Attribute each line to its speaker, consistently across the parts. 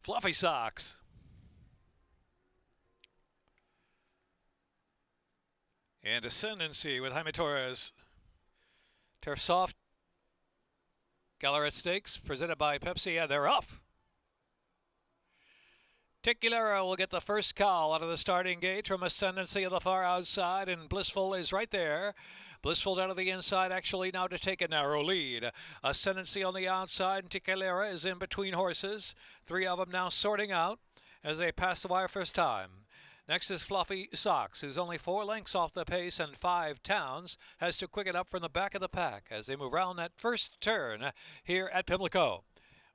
Speaker 1: Fluffy Socks. And Ascendancy with Jaime Torres. Turf Soft. Gallaret Stakes presented by Pepsi, and they're off. Ticulera will get the first call out of the starting gate from Ascendancy on the far outside, and Blissful is right there. Blissful down to the inside, actually now to take a narrow lead. Ascendancy on the outside, and Ticulera is in between horses. Three of them now sorting out as they pass the wire first time. Next is Fluffy Socks, who's only 4 lengths off the pace, and 5 Towns has to quicken up from the back of the pack as they move around that first turn here at Pimlico.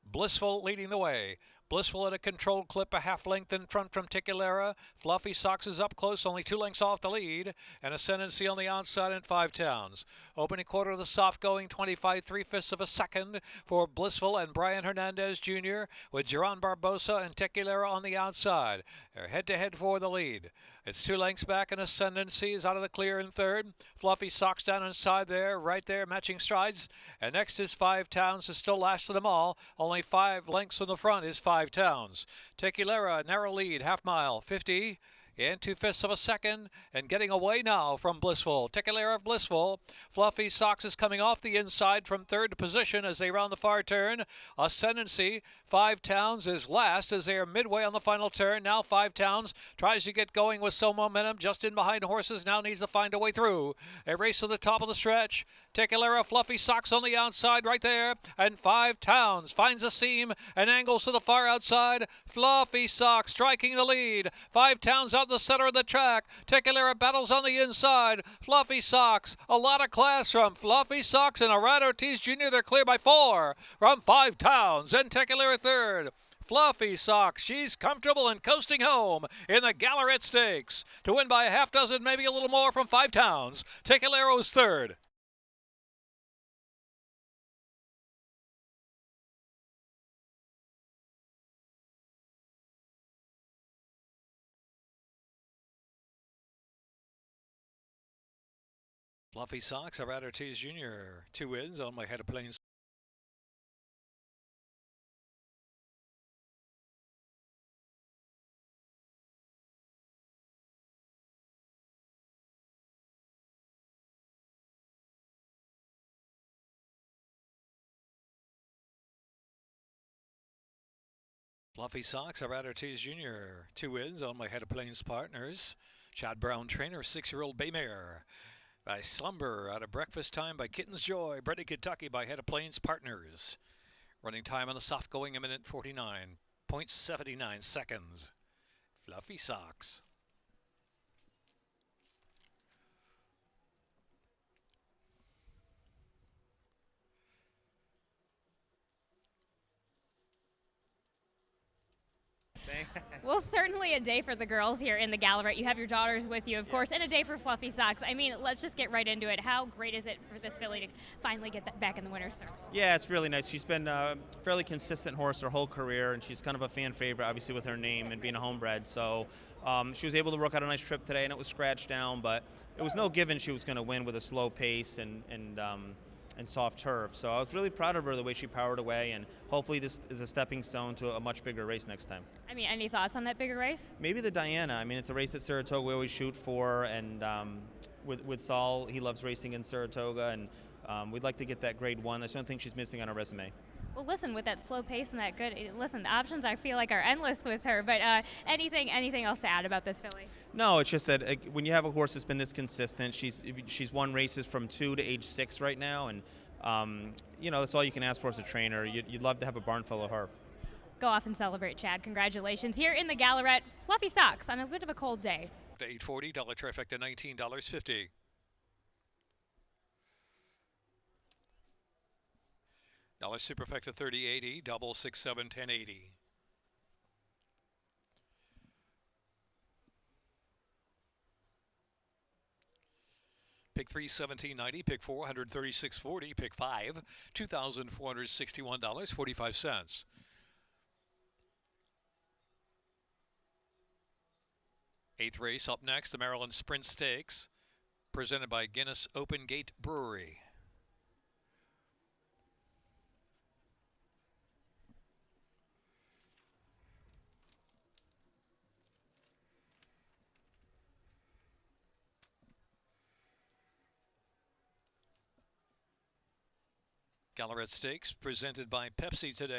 Speaker 1: Blissful leading the way. Blissful at a controlled clip, a half length in front from Ticulera. Fluffy Socks is up close, only 2 lengths off the lead. And Ascendancy on the outside in 5 Towns. Opening quarter of the soft going, 25 3/5 of a second for Blissful and Brian Hernandez Jr. with Geron Barbosa and Ticulera on the outside. They're head-to-head for the lead. It's 2 lengths back, and Ascendancy is out of the clear in third. Fluffy Socks down inside there, right there, matching strides. And next is 5 Towns, who still last of them all. Only 5 lengths from the front is 5 Towns. Ticulera, narrow lead, half mile, 50 in 2/5 of a second, and getting away now from Blissful. Ticulera of Blissful. Fluffy Socks is coming off the inside from third position as they round the far turn. Ascendancy, 5 Towns is last as they are midway on the final turn. Now 5 Towns tries to get going with some momentum, just in behind horses, now needs to find a way through. A race to the top of the stretch. Ticulera, Fluffy Socks on the outside right there, and 5 Towns finds a seam and angles to the far outside. Fluffy Socks striking the lead. 5 Towns out the center of the track. Ticulera battles on the inside. Fluffy Socks, a lot of class from Fluffy Socks and Arad Ortiz Jr. They're clear by 4 from 5 Towns, and Ticulera third. Fluffy Socks, she's comfortable and coasting home in the Gallaret Stakes to win by a half dozen, maybe a little more from 5 Towns. Ticulera's third. Fluffy Socks, Arad Ortiz Jr. 2 wins on my Head of Plains. Fluffy Socks, Arad Ortiz Jr. 2 wins on my Head of Plains partners. Chad Brown trainer, 6-year-old Baymare. By Slumber out of Breakfast Time by Kitten's Joy. Bred in Kentucky by Head of Plains partners. Running time on the soft going, 1:49.79 seconds. Fluffy Socks.
Speaker 2: Well, certainly a day for the girls here in the Gallaret. You have your daughters with you, of course, and a day for Fluffy Socks. I mean, let's just get right into it. How great is it for this filly to finally get that back in the winner's circle?
Speaker 3: Yeah, it's really nice. She's been a fairly consistent horse her whole career, and she's kind of a fan favorite, obviously, with her name and being a homebred. So she was able to work out a nice trip today, and it was scratched down, but it was no given she was going to win with a slow pace and soft turf. So I was really proud of her the way she powered away, and hopefully this is a stepping stone to a much bigger race next time.
Speaker 2: I mean, any thoughts on that bigger race?
Speaker 3: Maybe the Diana. I mean, it's a race that Saratoga we always shoot for, and with Saul, he loves racing in Saratoga, and we'd like to get that grade 1. That's the only thing she's missing on her resume.
Speaker 2: Well, listen, with that slow pace and that good, listen, the options I feel like are endless with her, but anything else to add about this filly?
Speaker 3: No, it's just that when you have a horse that's been this consistent, she's won races from 2 to age 6 right now, and that's all you can ask for as a trainer. You'd love to have a barn full of her.
Speaker 2: Go off and celebrate, Chad. Congratulations. Here in the Gallaret, Fluffy Socks on a bit of a cold day.
Speaker 1: $8.40, trifecta $19.50. Dollar superfecta 30.80, double 6.7 10.80. Pick 3 17.90, pick 4 136.40, pick 5 $2,461.45. Eighth race up next, the Maryland Sprint Stakes, presented by Guinness Open Gate Brewery. Galleret Stakes presented by Pepsi today.